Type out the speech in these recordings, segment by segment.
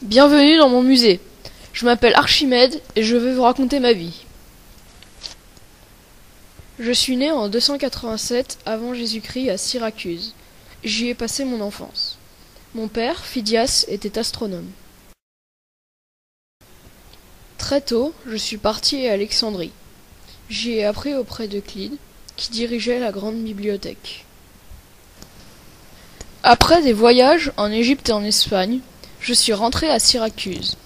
Bienvenue dans mon musée. Je m'appelle Archimède et je vais vous raconter ma vie. Je suis né en 287 avant Jésus-Christ à Syracuse. J'y ai passé mon enfance. Mon père, Phidias, était astronome. Très tôt, je suis parti à Alexandrie. J'y ai appris auprès d'Euclide, qui dirigeait la grande bibliothèque. Après des voyages en Égypte et en Espagne, je suis rentré à Syracuse.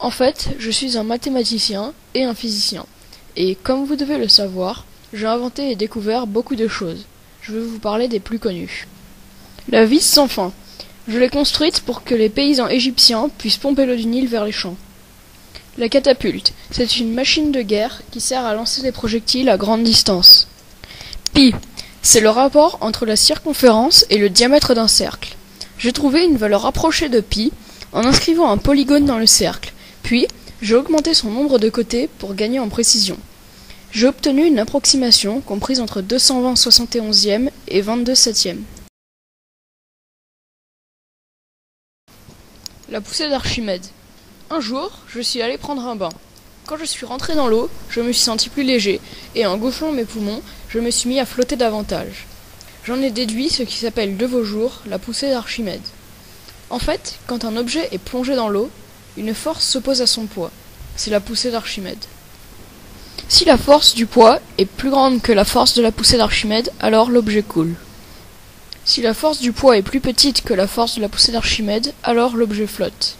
En fait, je suis un mathématicien et un physicien. Et comme vous devez le savoir, j'ai inventé et découvert beaucoup de choses. Je vais vous parler des plus connues. La vis sans fin. Je l'ai construite pour que les paysans égyptiens puissent pomper l'eau du Nil vers les champs. La catapulte. C'est une machine de guerre qui sert à lancer des projectiles à grande distance. Pi. C'est le rapport entre la circonférence et le diamètre d'un cercle. J'ai trouvé une valeur approchée de pi en inscrivant un polygone dans le cercle, puis j'ai augmenté son nombre de côtés pour gagner en précision. J'ai obtenu une approximation comprise entre 220 71e et 22 septième. La poussée d'Archimède. Un jour, je suis allé prendre un bain. Quand je suis rentré dans l'eau, je me suis senti plus léger, et en gonflant mes poumons, je me suis mis à flotter davantage. J'en ai déduit ce qui s'appelle de vos jours la poussée d'Archimède. En fait, quand un objet est plongé dans l'eau, une force s'oppose à son poids. C'est la poussée d'Archimède. Si la force du poids est plus grande que la force de la poussée d'Archimède, alors l'objet coule. Si la force du poids est plus petite que la force de la poussée d'Archimède, alors l'objet flotte.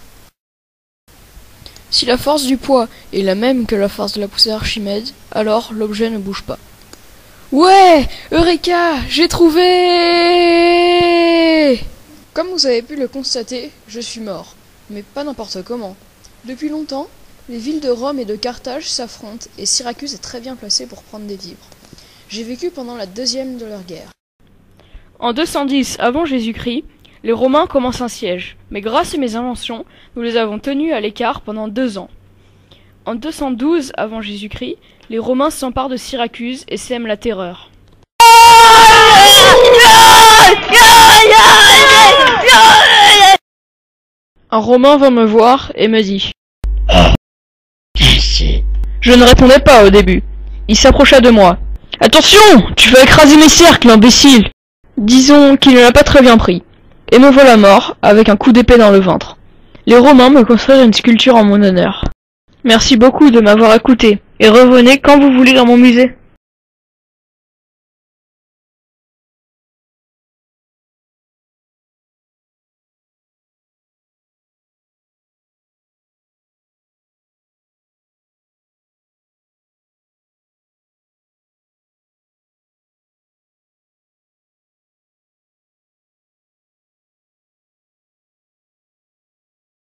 Si la force du poids est la même que la force de la poussée d'Archimède, alors l'objet ne bouge pas. Ouais! Eureka! J'ai trouvé! Comme vous avez pu le constater, je suis mort. Mais pas n'importe comment. Depuis longtemps, les villes de Rome et de Carthage s'affrontent et Syracuse est très bien placée pour prendre des vivres. J'ai vécu pendant la deuxième de leur guerre. En 210 avant Jésus-Christ, les Romains commencent un siège, mais grâce à mes inventions, nous les avons tenus à l'écart pendant 2 ans. En 212 avant Jésus-Christ, les Romains s'emparent de Syracuse et sèment la terreur. Un Romain vint me voir et me dit « Je ne répondais pas au début. Il s'approcha de moi. « Attention, tu vas écraser mes cercles, imbécile !» Disons qu'il ne l'a pas très bien pris. Et me voilà mort, avec un coup d'épée dans le ventre. Les Romains me construisent une sculpture en mon honneur. Merci beaucoup de m'avoir écouté, et revenez quand vous voulez dans mon musée.